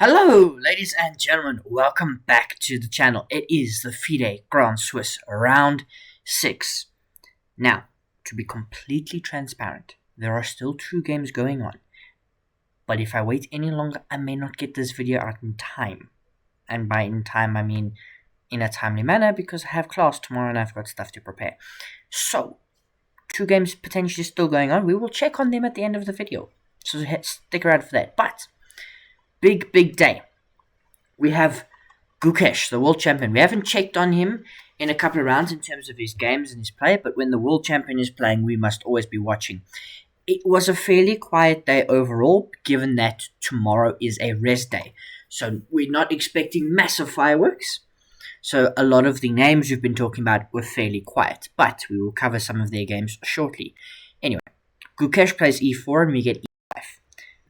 Hello, ladies and gentlemen, welcome back to the channel. It is the FIDE Grand Swiss round 6. Now, to be completely transparent, there are still 2 games going on. But if I wait any longer, I may not get this video out in time. And by in time, I mean in a timely manner because I have class tomorrow and I've got stuff to prepare. So, 2 games potentially still going on. We will check on them at the end of the video. So stick around for that. But big day. We have Gukesh, the world champion. We haven't checked on him in a couple of rounds in terms of his games and his play, but when the world champion is playing, we must always be watching. It was a fairly quiet day overall, given that tomorrow is a rest day. So we're not expecting massive fireworks. So a lot of the names we've been talking about were fairly quiet, but we will cover some of their games shortly. Anyway, Gukesh plays e4 and we get e5.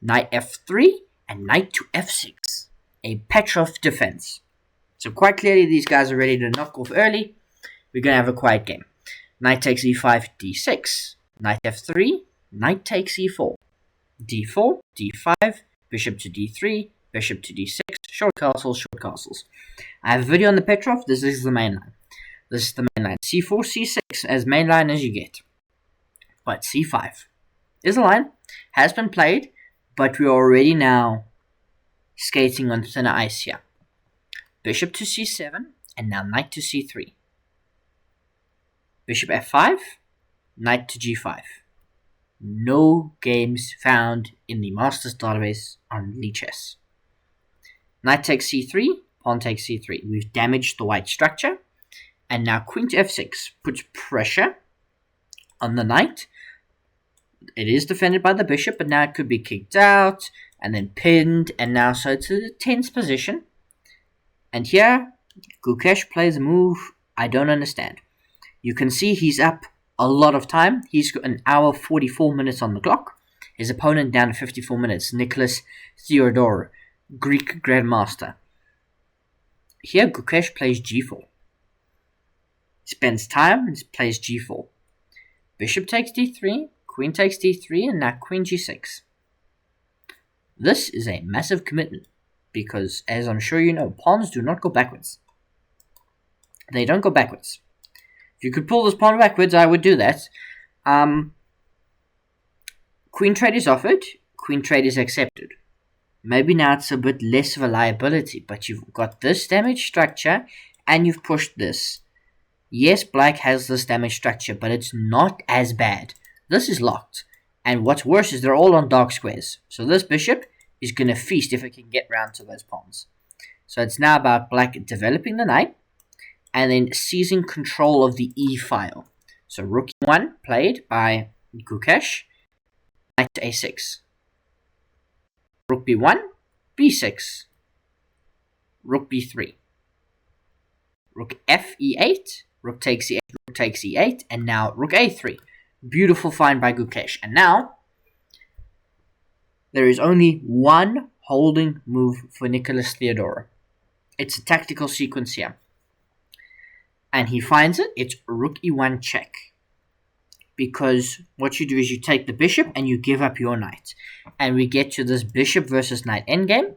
Knight f3. And knight to f6, a Petrov defense. So quite clearly these guys are ready to knock off early. We're going to have a quiet game. Knight takes e5, d6, knight f3, knight takes e4, d4, d5, bishop to d3, bishop to d6, short castles. I have a video on the Petrov. This is the main line. c4, c6, as main line as you get. But c5 is a line, has been played, but we're already now skating on thinner ice here. Bishop to c7, and now knight to c3. Bishop f5, knight to g5. No games found in the Masters database on Lichess. Knight takes c3, pawn takes c3. We've damaged the white structure. And now queen to f6 puts pressure on the knight. It is defended by the bishop, but now it could be kicked out and then pinned, and now so it's a tense position. And here, Gukesh plays a move I don't understand. You can see he's up a lot of time. He's got an hour 44 minutes on the clock. His opponent down to 54 minutes, Nikolas Theodorou, Greek Grandmaster. Here, Gukesh plays g4. Spends time and plays g4. Bishop takes d3. Queen takes d3 and now queen g6. This is a massive commitment because, as I'm sure you know, pawns do not go backwards. They don't go backwards. If you could pull this pawn backwards, I would do that. Queen trade is offered. Queen trade is accepted. Maybe now it's a bit less of a liability, but you've got this damaged structure and you've pushed this. Yes, black has this damaged structure, but it's not as bad. This is locked, and what's worse is they're all on dark squares. So this bishop is going to feast if it can get round to those pawns. So it's now about black developing the knight, and then seizing control of the e file. So rook e1 played by Gukesh, knight to a6. Rook b1, b6. Rook b3. Rook f e8, rook takes e8, rook takes e8, and now rook a3. Beautiful find by Gukesh. And now, there is only one holding move for Nikolas Theodorou. It's a tactical sequence here. And he finds it. It's rook e1 check. Because what you do is you take the bishop and you give up your knight. And we get to this bishop versus knight endgame.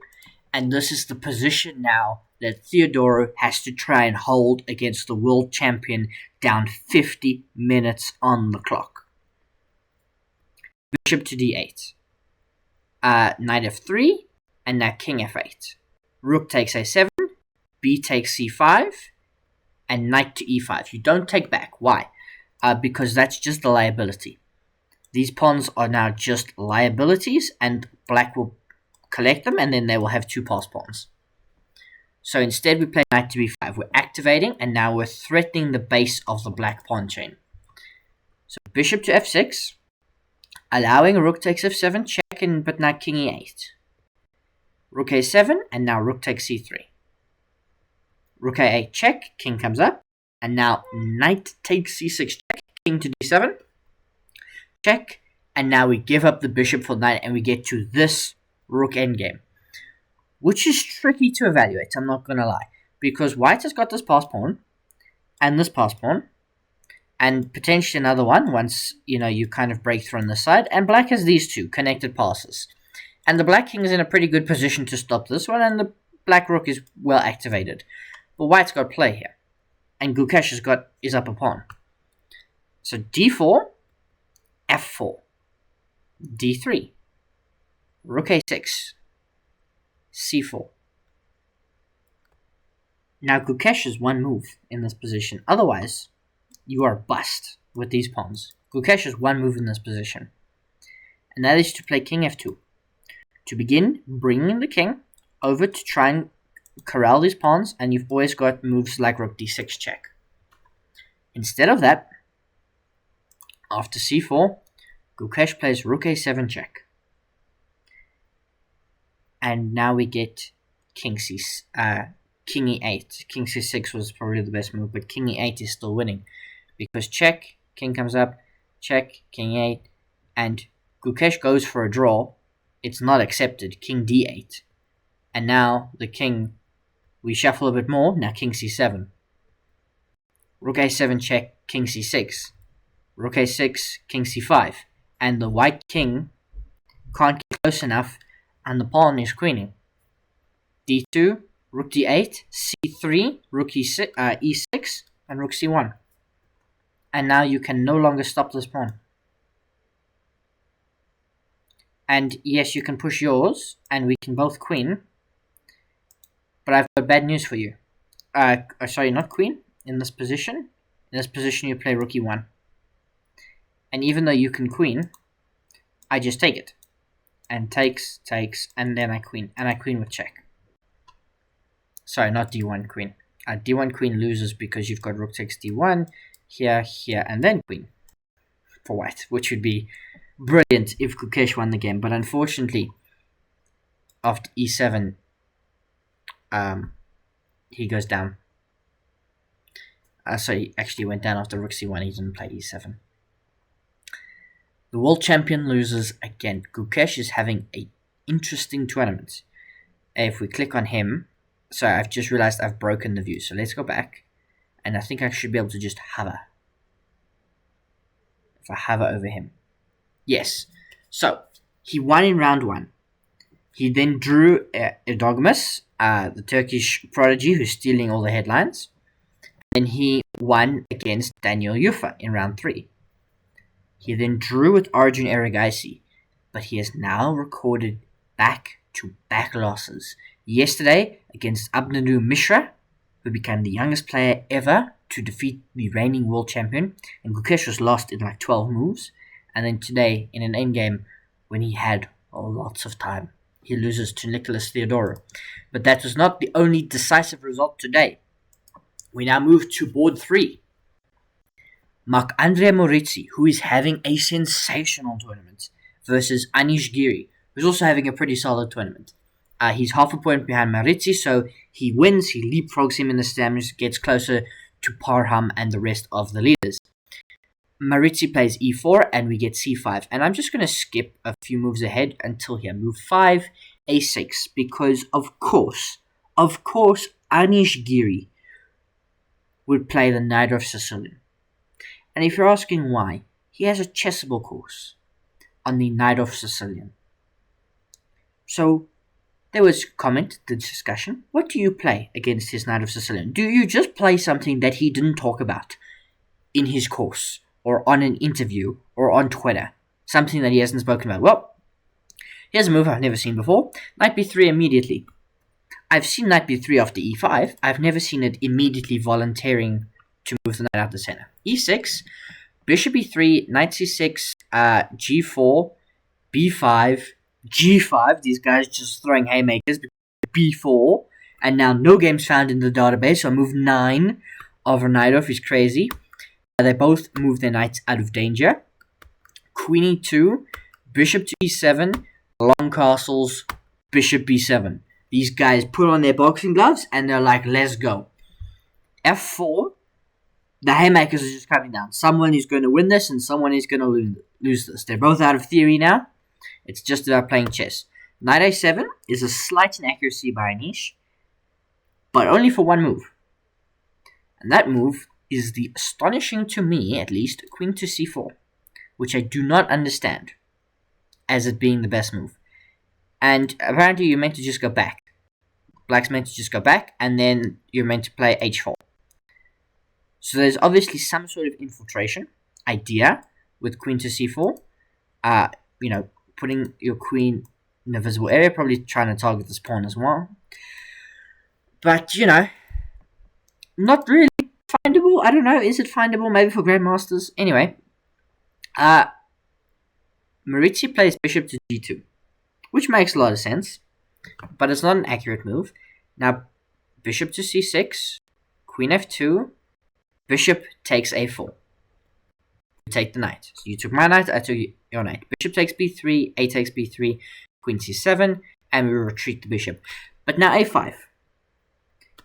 And this is the position now that Theodorou has to try and hold against the world champion down 50 minutes on the clock. Bishop to d8. Knight f3, and now king f8. Rook takes a7, b takes c5, and knight to e5. You don't take back. Why? Because that's just a liability. These pawns are now just liabilities, and black will collect them, and then they will have 2 passed pawns. So instead we play knight to b5. We're activating, and now we're threatening the base of the black pawn chain. So bishop to f6, allowing rook takes f7, check, but now king e8. Rook a7, and now rook takes c3. Rook a8 check, king comes up, and now knight takes c6 check, king to d7, check, and now we give up the bishop for knight, and we get to this rook endgame, which is tricky to evaluate, I'm not going to lie, because white has got this passed pawn, and this passed pawn, and potentially another one once, you kind of break through on this side, and black has these 2 connected passes. And the black king is in a pretty good position to stop this one, and the black rook is well activated. But white's got play here. And Gukesh is up a pawn. So d4, f4, d3, rook a6, c4. Now Gukesh has one move in this position. Otherwise, you are bust with these pawns. Gukesh has one move in this position. And that is to play king f2. To begin bringing the king over to try and corral these pawns, and you've always got moves like rook d6 check. Instead of that, after c4, Gukesh plays rook a7 check. And now we get king e8. King c6 was probably the best move, but king e8 is still winning. Because check, king comes up, check, king e8, and Gukesh goes for a draw. It's not accepted, king d8. And now the king, we shuffle a bit more, now king c7. Rook a7 check, king c6. Rook a6, king c5. And the white king can't get close enough, and the pawn is queening. d2, rook d8, c3, rook e6, and rook c1. And now you can no longer stop this pawn. And yes, you can push yours, and we can both queen. But I've got bad news for you. Sorry, not queen. In this position you play rook e1. And even though you can queen, I just take it. And takes, and then I queen. And I queen with check. Sorry, not d1 queen. D1 queen loses because you've got rook takes d1, here, and then queen for white, which would be brilliant if Gukesh won the game. But unfortunately, after e7, he goes down. So he actually went down after rook c1, he didn't play e7. The world champion loses again. Gukesh is having an interesting tournament. If we click on him, so I've just realized I've broken the view. So let's go back. And I think I should be able to just hover. If I hover over him. Yes. So, he won in round 1. He then drew Edogmus, the Turkish prodigy who's stealing all the headlines. Then he won against Daniel Yufa in round 3. He then drew with Arjun Erigaisi, but he has now recorded back-to-back losses. Yesterday, against Abnadu Mishra, who became the youngest player ever to defeat the reigning world champion, and Gukesh was lost in like 12 moves. And then today, in an endgame, when he had lots of time, he loses to Nikolas Theodorou. But that was not the only decisive result today. We now move to board 3. Marc'Andria Maurizzi, who is having a sensational tournament, versus Anish Giri, who's also having a pretty solid tournament. He's half a point behind Maurizzi, so he wins, he leapfrogs him in the standings, gets closer to Parham and the rest of the leaders. Maurizzi plays e4, and we get c5. And I'm just going to skip a few moves ahead until here. Move 5, a6, because of course, Anish Giri would play the Najdorf Sicilian. And if you're asking why, he has a chessable course on the Najdorf Sicilian. So, there was comment, the discussion, what do you play against his Najdorf Sicilian? Do you just play something that he didn't talk about in his course, or on an interview, or on Twitter? Something that he hasn't spoken about. Well, here's a move I've never seen before. Knight b3 immediately. I've seen knight b3 after e5. I've never seen it immediately volunteering to move the knight out the center. e6, bishop e3, knight c6, g4, b5, g5. These guys just throwing haymakers. b4, and now no games found in the database. So move 9 over Najdorf is crazy. They both move their knights out of danger. Queen e2, bishop to e7, long castles, bishop b7. These guys put on their boxing gloves and they're like, let's go. f4, the haymakers are just coming down. Someone is going to win this and someone is going to lose this. They're both out of theory now. It's just about playing chess. Knight a7 is a slight inaccuracy by Anish, but only for one move. And that move is the astonishing, to me at least, queen to c4, which I do not understand as it being the best move. And apparently you're meant to just go back. Black's meant to just go back, and then you're meant to play h4. So there's obviously some sort of infiltration idea with queen to c4. Putting your queen in a visible area, probably trying to target this pawn as well. But, not really findable. I don't know. Is it findable? Maybe for grandmasters. Anyway, Maurizzi plays bishop to g2, which makes a lot of sense, but it's not an accurate move. Now, bishop to c6, queen f2, bishop takes a4. You take the knight. So you took my knight, I took your knight. Bishop takes b3, a takes b3, queen c7, and we retreat the bishop. But now a5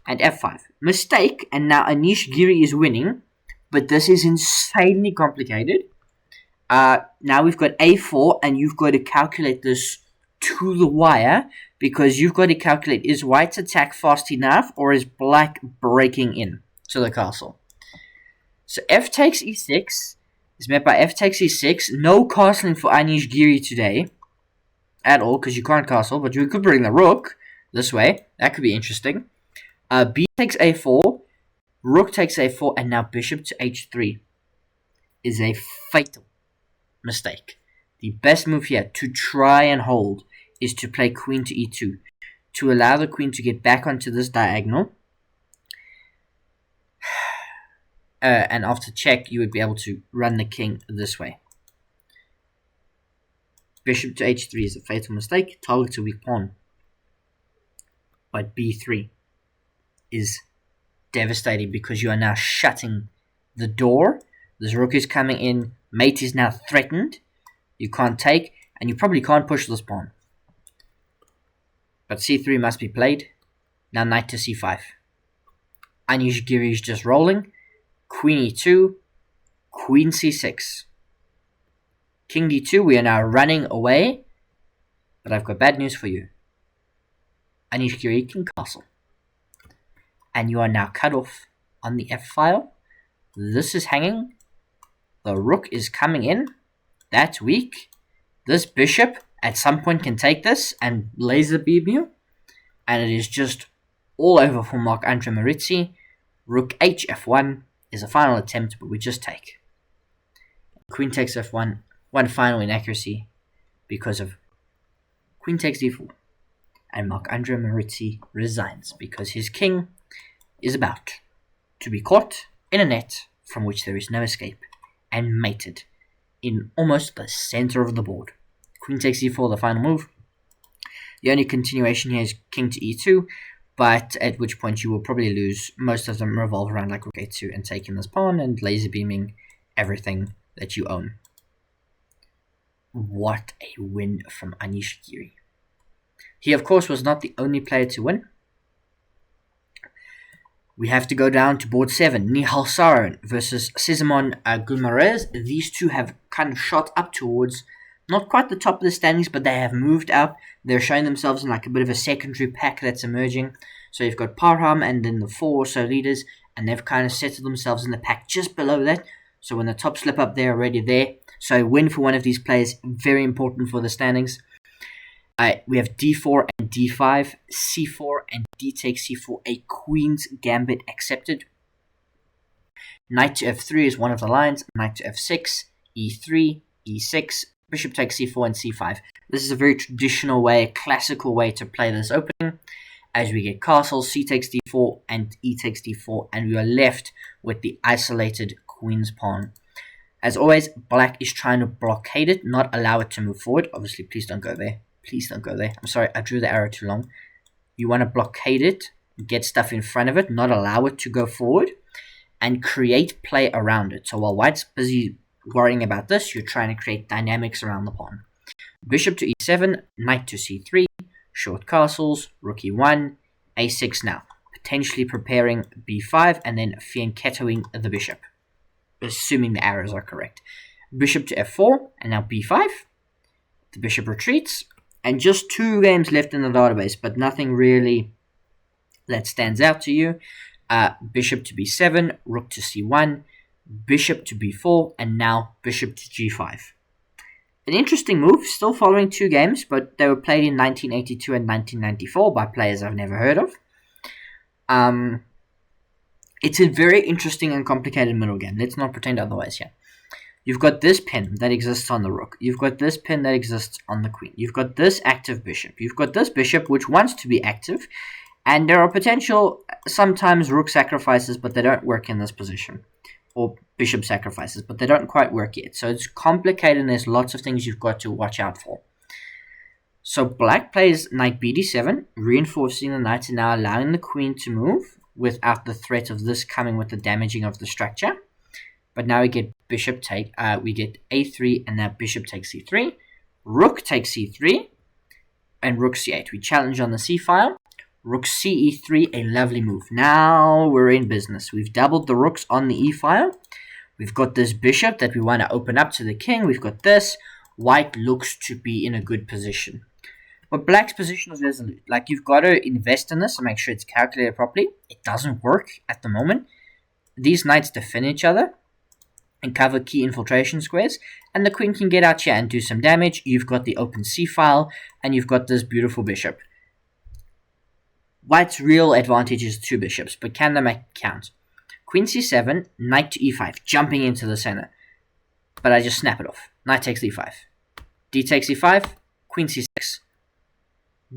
and f5. Mistake, and now Anish Giri is winning, but this is insanely complicated. Now we've got a4, and you've got to calculate this to the wire, because you've got to calculate, is white's attack fast enough, or is black breaking in to the castle? So f takes e6 is met by f takes e6. No castling for Anish Giri today at all, because you can't castle, but you could bring the rook this way. That could be interesting. B takes a4, rook takes a4, and now bishop to h3 is a fatal mistake. The best move here to try and hold is to play queen to e2, to allow the queen to get back onto this diagonal. And after check, you would be able to run the king this way. Bishop to h3 is a fatal mistake. Targets a weak pawn. But b3 is devastating, because you are now shutting the door. This rook is coming in. Mate is now threatened. You can't take, and you probably can't push this pawn. But c3 must be played. Now knight to c5. Anish Giri is just rolling. Queen e2, queen c6. King d2, we are now running away. But I've got bad news for you. Anish Giri can castle. And you are now cut off on the f-file. This is hanging. The rook is coming in. That's weak. This bishop at some point can take this and laser beam you. And it is just all over for Marc'Andria Maurizzi. Rook h f1 is a final attempt, but we just take. Queen takes f1. One final inaccuracy because of queen takes d4. And Marc'Andria Maurizzi resigns because his king is about to be caught in a net from which there is no escape, and mated in almost the center of the board. Queen takes e4, the final move. The only continuation here is king to e2, but at which point you will probably lose. Most of them revolve around like rook a2 and taking this pawn and laser beaming everything that you own. What a win from Anish Giri. He, of course, was not the only player to win. We have to go down to board 7. Nihal Sarin versus Sicilian Gumluraz. These two have kind of shot up towards, not quite the top of the standings, but they have moved up. They're showing themselves in like a bit of a secondary pack that's emerging. So you've got Parham and then the 4 or so leaders, and they've kind of settled themselves in the pack just below that. So when the top slip up, they're already there. So a win for one of these players, very important for the standings. We have d4 and d5, c4 and d takes c4, a queen's gambit accepted. Knight to f3 is one of the lines, knight to f6, e3, e6, bishop takes c4 and c5. This is a very traditional way, a classical way to play this opening. As we get castles, c takes d4 and e takes d4, and we are left with the isolated queen's pawn. As always, black is trying to blockade it, not allow it to move forward. Obviously, please don't go there. Please don't go there. I'm sorry, I drew the arrow too long. You want to blockade it, get stuff in front of it, not allow it to go forward, and create play around it. So while white's busy worrying about this, you're trying to create dynamics around the pawn. Bishop to e7, knight to c3, short castles, rook e1, a6 now. Potentially preparing b5 and then fianchettoing the bishop, assuming the arrows are correct. Bishop to f4, and now b5. The bishop retreats. And just 2 games left in the database, but nothing really that stands out to you. Bishop to b7, rook to c1, bishop to b4, and now bishop to g5. An interesting move, still following 2 games, but they were played in 1982 and 1994 by players I've never heard of. It's a very interesting and complicated middle game. Let's not pretend otherwise here. You've got this pin that exists on the rook. You've got this pin that exists on the queen. You've got this active bishop. You've got this bishop which wants to be active. And there are potential, sometimes rook sacrifices, but they don't work in this position. Or bishop sacrifices, but they don't quite work yet. So it's complicated and there's lots of things you've got to watch out for. So black plays knight bd7, reinforcing the knight and now allowing the queen to move without the threat of this coming with the damaging of the structure. But now we get bishop take, we get a3 and now bishop takes c3, rook takes c3, and rook c8. We challenge on the c file. Rook ce3, a lovely move. Now we're in business. We've doubled the rooks on the e file. We've got this bishop that we want to open up to the king. We've got this. White looks to be in a good position. But black's position is resolute. Like, you've got to invest in this and make sure it's calculated properly. It doesn't work at the moment. These knights defend each other and cover key infiltration squares, and the queen can get out here and do some damage. You've got the open c file, and you've got this beautiful bishop. White's real advantage is 2 bishops, but can they make it count? Queen c7, knight to e5, jumping into the center. But I just snap it off. Knight takes e5. D takes e5, queen c6.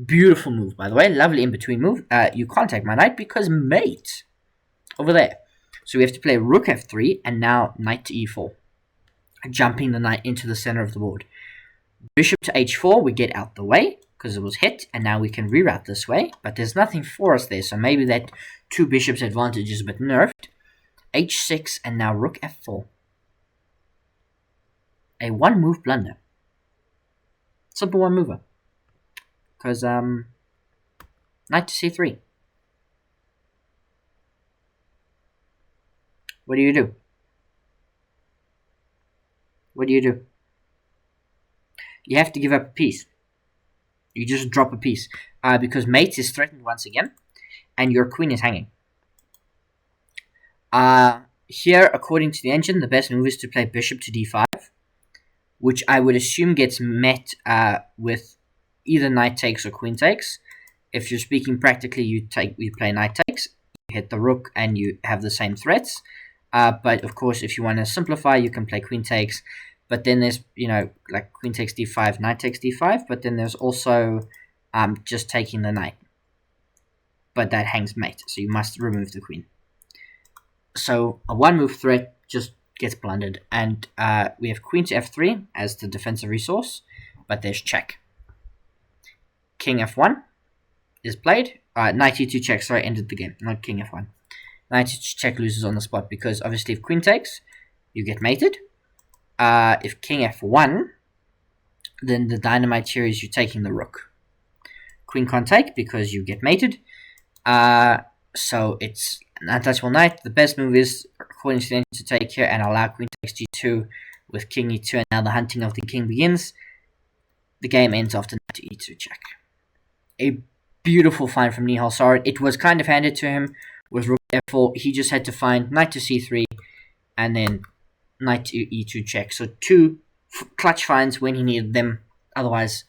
Beautiful move, by the way. Lovely in-between move. You can't take my knight because mate. Over there. So we have to play rook f3 and now knight to e4. Jumping the knight into the center of the board. Bishop to h4, we get out the way because it was hit, and now we can reroute this way, but there's nothing for us there, so maybe that 2 bishops advantage is a bit nerfed. h6 and now rook f4. A 1-move blunder. Simple 1-mover. Because, knight to c3. What do you do? What do you do? You have to give up a piece. You just drop a piece. Because mate is threatened once again. And your queen is hanging. Here, according to the engine, the best move is to play bishop to d5. Which I would assume gets met with either knight takes or queen takes. If you're speaking practically, you play knight takes. You hit the rook and you have the same threats. But of course, if you want to simplify, you can play queen takes. But then there's, like queen takes d5, knight takes d5. But then there's also just taking the knight. But that hangs mate, so you must remove the queen. So a 1-move threat just gets blundered. And we have queen to f3 as the defensive resource. But there's check. King f1 is played. Knight e2 check, sorry, ended the game. Not king f1. Knight e2 check loses on the spot because obviously if queen takes, you get mated. If king f1, then the dynamite here is you taking the rook. Queen can't take because you get mated. So it's an untouchable knight. The best move is, according to the engine, to take here and allow queen takes g2 with king e2, and now the hunting of the king begins. The game ends after knight to e2 check. A beautiful find from Nihal Sarin. It was kind of handed to him with rook f4. He just had to find knight to c3 and then knight to e2 check. So 2 clutch finds when he needed them. Otherwise,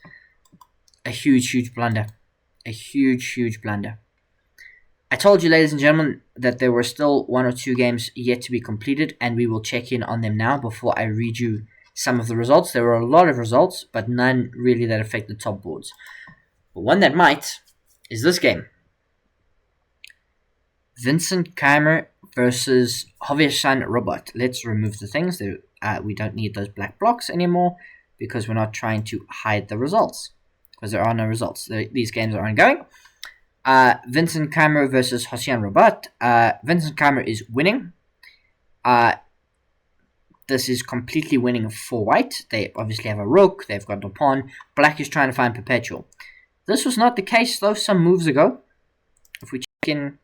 a huge blunder. A huge blunder. I told you, ladies and gentlemen, that there were still 1 or 2 games yet to be completed, and we will check in on them now before I read you some of the results. There were a lot of results, but none really that affect the top boards. But one that might is this game. Vincent Keymer versus Hovhannisyan robot. Let's remove the things. We don't need those black blocks anymore because we're not trying to hide the results. Because there are no results. These games are ongoing. Vincent Keymer versus Hovhannisyan robot. Vincent Keymer is winning. This is completely winning for white. They obviously have a rook. They've got a pawn. Black is trying to find perpetual. This was not the case, though, some moves ago. If we check in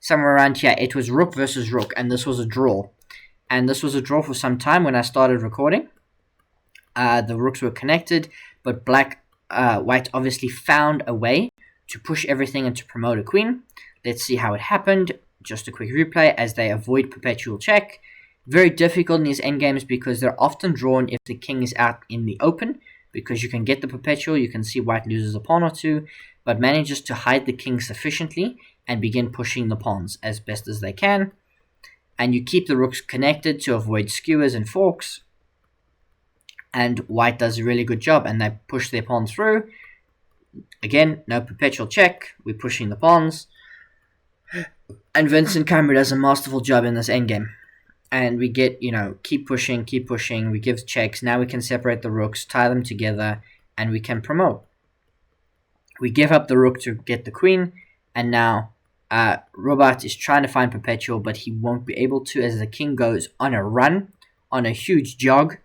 somewhere around here, it was rook versus rook, and this was a draw. And this was a draw for some time when I started recording. The rooks were connected, but white obviously found a way to push everything and to promote a queen. Let's see how it happened. Just a quick replay as they avoid perpetual check. Very difficult in these endgames because they're often drawn if the king is out in the open, because you can get the perpetual, you can see white loses a pawn or two, but manages to hide the king sufficiently and begin pushing the pawns as best as they can. And you keep the rooks connected to avoid skewers and forks. And white does a really good job, and they push their pawn through. Again, no perpetual check, we're pushing the pawns. And Vincent Keymer does a masterful job in this endgame. And we get, keep pushing, we give checks. Now we can separate the rooks, tie them together, and we can promote. We give up the rook to get the queen, and now Robert is trying to find perpetual, but he won't be able to as the king goes on a run, on a huge jog,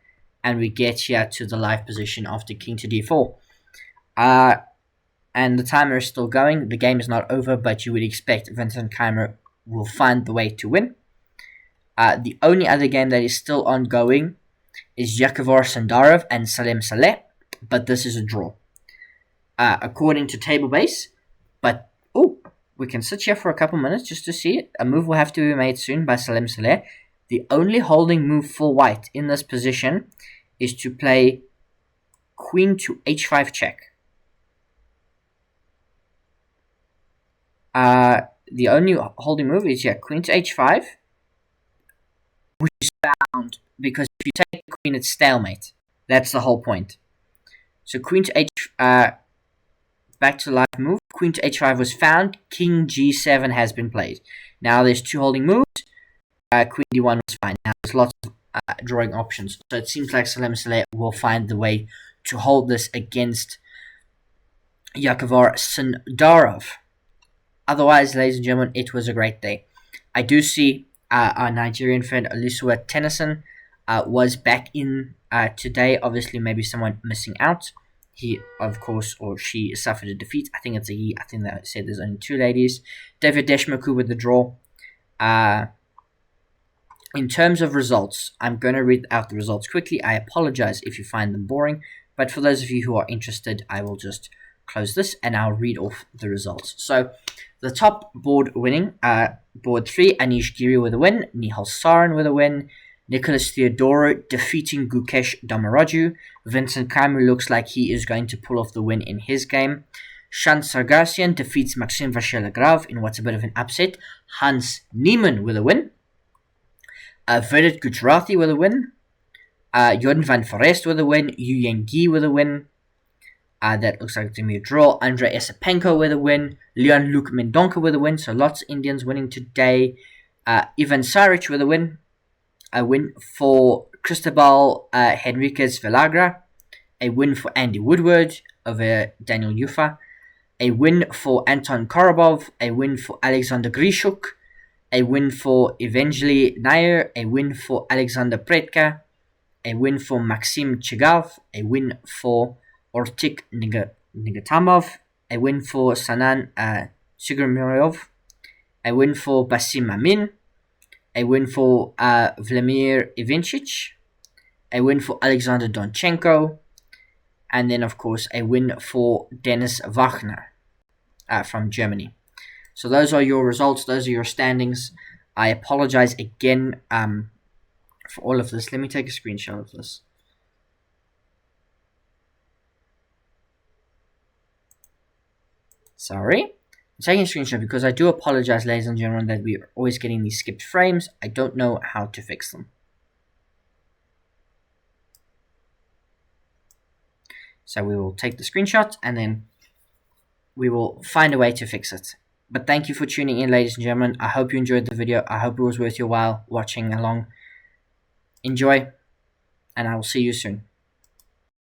and we get here to the live position after king to d4. And the timer is still going. The game is not over, but you would expect Vincent Keymer will find the way to win. The only other game that is still ongoing is Sindarov and Salem, but this is a draw. According to table base, but we can sit here for a couple minutes just to see it. A move will have to be made soon by Salem. The only holding move for white in this position is to play queen to h5 check. The only holding move is queen to h5, which is found because if you take the queen, it's stalemate. That's the whole point. So queen to h, back to the live move. Queen to h5 was found. King g7 has been played. Now there's two holding moves. Queen d1 was fine. Now there's lots of drawing options. So it seems like Salem will find the way to hold this against Sindarov. Otherwise, ladies and gentlemen, it was a great day. I do see our Nigerian friend Olisua Tennyson was back in today. Obviously, maybe someone missing out. He, of course, or she suffered a defeat. I think it's a he. I think they said there's only two ladies. David Deshmaku with the draw. In terms of results, I'm going to read out the results quickly. I apologize if you find them boring, but for those of you who are interested, I will just close this and I'll read off the results. So, the top board winning, board 3, Anish Giri with a win, Nihal Sarin with a win, Nikolas Theodorou defeating Gukesh Damaraju. Vincent Keymer looks like he is going to pull off the win in his game. Shant Sargassian defeats Maxime Vachier-Lagrave in what's a bit of an upset. Hans Niemann with a win. Vedit Gujarati with a win. Jordan van Forest with a win. Yu Yengi with a win. That looks like it's going to be a draw. Andrei Esipenko with a win. Leon Luke Mendonca with a win. So lots of Indians winning today. Ivan Saric with a win. A win for Cristobal Henriquez Villagra. A win for Andy Woodward over Daniel Yufa. A win for Anton Korobov. A win for Alexander Grishuk. A win for Evangeli Nair. A win for Alexander Pretka. A win for Maxim Chigalv. A win for Ortik Nigatamov. A win for Sanan Sigurmirov. A win for Basim Amin. A win for Vladimir Ivinchich. A win for Alexander Donchenko. And then, of course, a win for Dennis Wagner from Germany. So those are your results. Those are your standings. I apologize again for all of this. Let me take a screenshot of this. Sorry. I'm taking a screenshot because I do apologize, ladies and gentlemen, that we're always getting these skipped frames. I don't know how to fix them. So we will take the screenshot and then we will find a way to fix it. But thank you for tuning in, ladies and gentlemen. I hope you enjoyed the video. I hope it was worth your while watching along. Enjoy, and I will see you soon.